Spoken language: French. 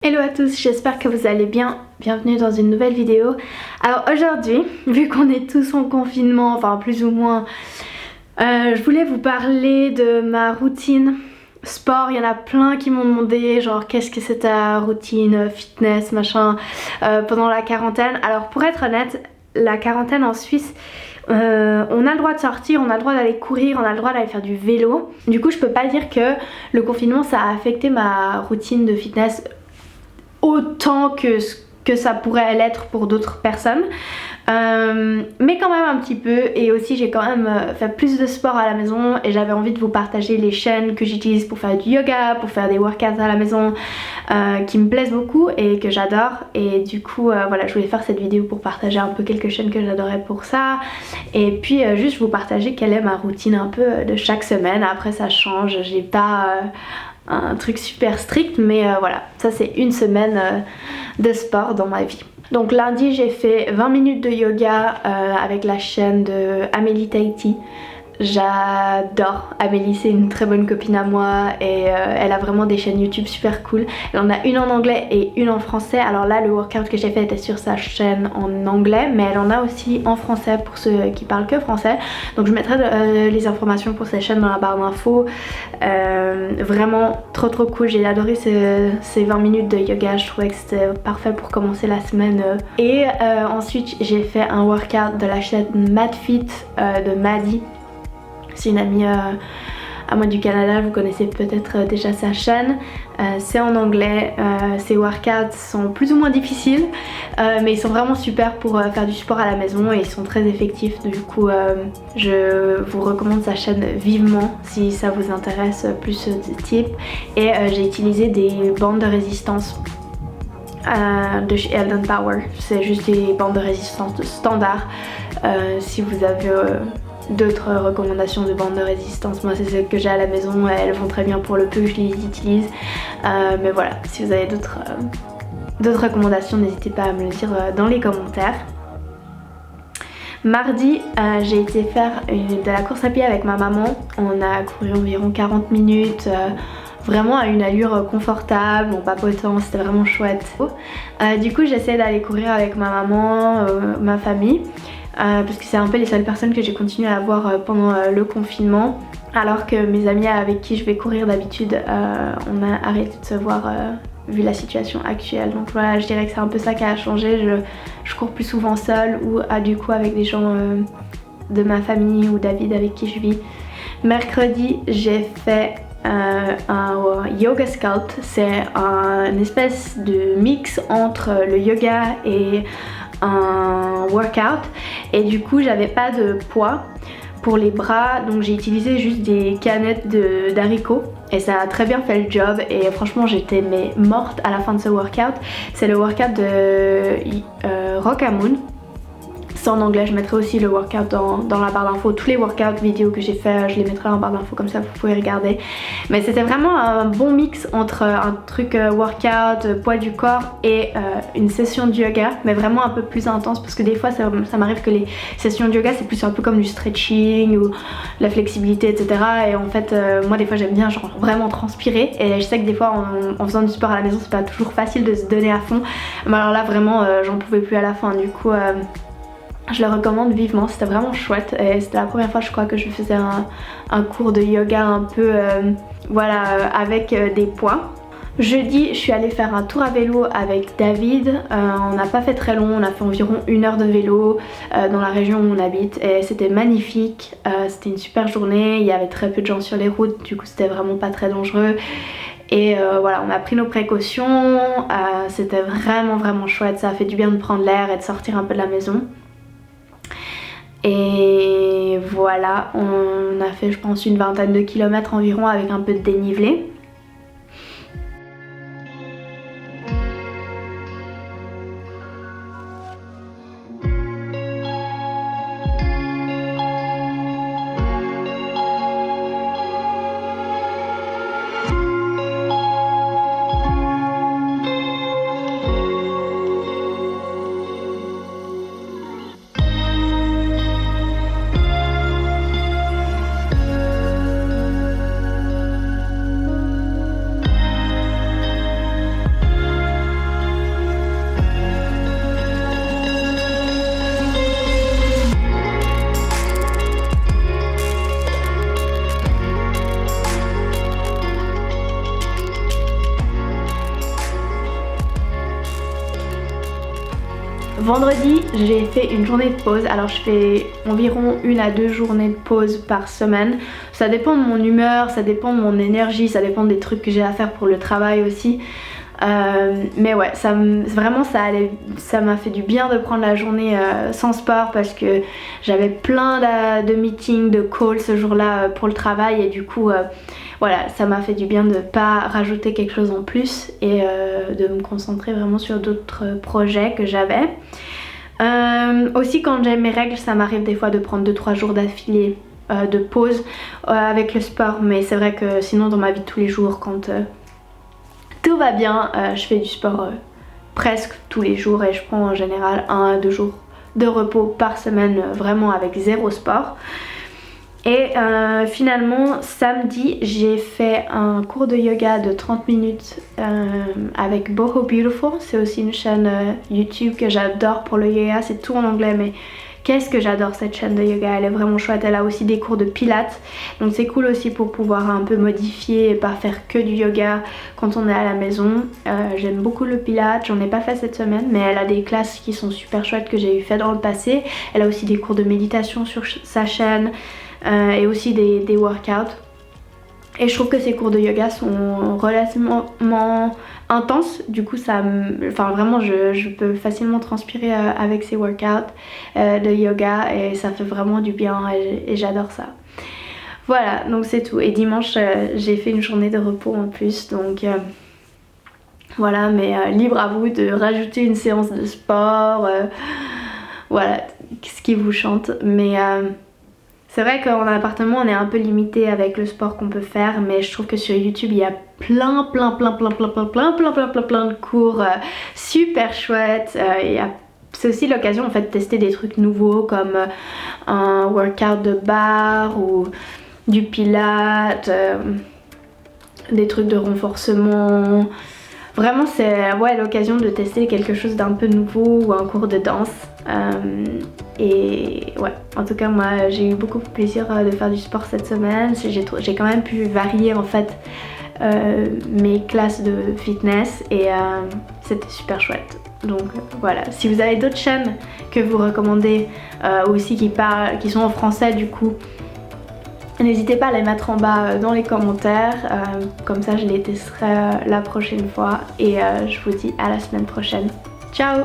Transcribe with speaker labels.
Speaker 1: Hello à tous, j'espère que vous allez bien. Bienvenue dans une nouvelle vidéo. Alors aujourd'hui, vu qu'on est tous en confinement, enfin plus ou moins, je voulais vous parler de ma routine sport. Il y en a plein qui m'ont demandé genre qu'est-ce que c'est ta routine fitness machin pendant la quarantaine. Alors pour être honnête, la quarantaine en Suisse, on a le droit de sortir, on a le droit d'aller courir, on a le droit d'aller faire du vélo. Du coup je peux pas dire que le confinement ça a affecté ma routine de fitness autant que ça pourrait l'être pour d'autres personnes, mais quand même un petit peu. Et aussi j'ai quand même fait plus de sport à la maison et j'avais envie de vous partager les chaînes que j'utilise pour faire du yoga, pour faire des workouts à la maison, qui me plaisent beaucoup et que j'adore. Et du coup voilà, je voulais faire cette vidéo pour partager un peu quelques chaînes que j'adorais pour ça, et puis juste vous partager quelle est ma routine un peu de chaque semaine. Après ça change, j'ai pas un truc super strict, mais voilà, ça c'est une semaine de sport dans ma vie. Donc lundi j'ai fait 20 minutes de yoga avec la chaîne de Amélie Tahiti. J'adore Amélie, c'est une très bonne copine à moi et elle a vraiment des chaînes YouTube super cool. Elle en a une en anglais et une en français. Alors là le workout que j'ai fait était sur sa chaîne en anglais, mais elle en a aussi en français pour ceux qui parlent que français. Donc je mettrai les informations pour cette chaîne dans la barre d'infos. Vraiment trop cool, j'ai adoré ces 20 minutes de yoga, je trouvais que c'était parfait pour commencer la semaine. Et ensuite j'ai fait un workout de la chaîne MadFit de Maddy. C'est une amie à moi du Canada, vous connaissez peut-être déjà sa chaîne. C'est en anglais, ses workouts sont plus ou moins difficiles, mais ils sont vraiment super pour faire du sport à la maison et ils sont très effectifs. Du coup je vous recommande sa chaîne vivement si ça vous intéresse plus ce type. Et j'ai utilisé des bandes de résistance de chez Eldon Power. C'est juste des bandes de résistance standard. Si vous avez d'autres recommandations de bandes de résistance, moi c'est celles que j'ai à la maison, elles vont très bien pour le peu que je les utilise, mais voilà, si vous avez d'autres recommandations, n'hésitez pas à me le dire dans les commentaires. Mardi, j'ai été faire de la course à pied avec ma maman. On a couru environ 40 minutes, vraiment à une allure confortable, en papotant, c'était vraiment chouette. Du coup j'essaie d'aller courir avec ma maman, ma famille, parce que c'est un peu les seules personnes que j'ai continué à voir pendant le confinement, alors que mes amis avec qui je vais courir d'habitude, on a arrêté de se voir vu la situation actuelle. Donc voilà, je dirais que c'est un peu ça qui a changé. Je cours plus souvent seule ou du coup avec des gens de ma famille ou David avec qui je vis. Mercredi j'ai fait un yoga sculpt, c'est une espèce de mix entre le yoga et un workout, et du coup j'avais pas de poids pour les bras, donc j'ai utilisé juste des canettes d'haricots et ça a très bien fait le job. Et franchement j'étais morte à la fin de ce workout. C'est le workout de Rockamoon. C'est en anglais, je mettrai aussi le workout dans la barre d'infos. Tous les workouts vidéo que j'ai fait, je les mettrai en barre d'infos, comme ça vous pouvez regarder. Mais c'était vraiment un bon mix entre un truc workout, poids du corps et une session de yoga, mais vraiment un peu plus intense, parce que des fois ça m'arrive que les sessions de yoga c'est plus un peu comme du stretching ou la flexibilité, etc. Et en fait moi des fois j'aime bien genre vraiment transpirer, et je sais que des fois en faisant du sport à la maison c'est pas toujours facile de se donner à fond. Mais alors là vraiment j'en pouvais plus à la fin, du coup je le recommande vivement, c'était vraiment chouette et c'était la première fois je crois que je faisais un cours de yoga un peu voilà, avec des poids. Jeudi je suis allée faire un tour à vélo avec David, on n'a pas fait très long, on a fait environ 1 heure de vélo dans la région où on habite et c'était magnifique, c'était une super journée, il y avait très peu de gens sur les routes, du coup c'était vraiment pas très dangereux. Et voilà, on a pris nos précautions, c'était vraiment chouette, ça a fait du bien de prendre l'air et de sortir un peu de la maison. Et voilà, on a fait je pense une vingtaine de kilomètres environ avec un peu de dénivelé. Vendredi, j'ai fait une journée de pause. Alors je fais environ 1 à 2 journées de pause par semaine. Ça dépend de mon humeur, ça dépend de mon énergie, ça dépend des trucs que j'ai à faire pour le travail aussi. Mais ouais, vraiment ça m'a fait du bien de prendre la journée sans sport parce que j'avais plein de meetings, de calls ce jour-là pour le travail et du coup voilà, ça m'a fait du bien de ne pas rajouter quelque chose en plus et de me concentrer vraiment sur d'autres projets que j'avais. Aussi quand j'ai mes règles, ça m'arrive des fois de prendre 2-3 jours d'affilée de pause avec le sport, mais c'est vrai que sinon dans ma vie de tous les jours, quand tout va bien, je fais du sport presque tous les jours et je prends en général 1 à 2 jours de repos par semaine, vraiment avec 0 sport. Et finalement samedi j'ai fait un cours de yoga de 30 minutes avec Boho Beautiful. C'est aussi une chaîne YouTube que j'adore pour le yoga, c'est tout en anglais mais qu'est-ce que j'adore cette chaîne de yoga, elle est vraiment chouette. Elle a aussi des cours de pilates, donc c'est cool aussi pour pouvoir un peu modifier et pas faire que du yoga quand on est à la maison. J'aime beaucoup le pilates, j'en ai pas fait cette semaine mais elle a des classes qui sont super chouettes que j'ai eu fait dans le passé. Elle a aussi des cours de méditation sur sa chaîne et aussi des workouts. Et je trouve que ces cours de yoga sont relativement intenses, du coup vraiment je peux facilement transpirer avec ces workouts de yoga et ça fait vraiment du bien et j'adore ça. Voilà, donc c'est tout. Et dimanche j'ai fait une journée de repos en plus, donc voilà, mais libre à vous de rajouter une séance de sport, voilà, ce qui vous chante. Mais c'est vrai qu'en appartement on est un peu limité avec le sport qu'on peut faire, mais je trouve que sur YouTube il y a plein de cours super chouettes. C'est aussi l'occasion en fait de tester des trucs nouveaux comme un workout de barre ou du pilates, des trucs de renforcement. Vraiment c'est l'occasion de tester quelque chose d'un peu nouveau ou un cours de danse. Et ouais, en tout cas moi j'ai eu beaucoup de plaisir de faire du sport cette semaine. J'ai quand même pu varier en fait mes classes de fitness et c'était super chouette. Donc voilà, si vous avez d'autres chaînes que vous recommandez aussi qui sont en français du coup, n'hésitez pas à les mettre en bas dans les commentaires, comme ça je les testerai la prochaine fois et je vous dis à la semaine prochaine. Ciao!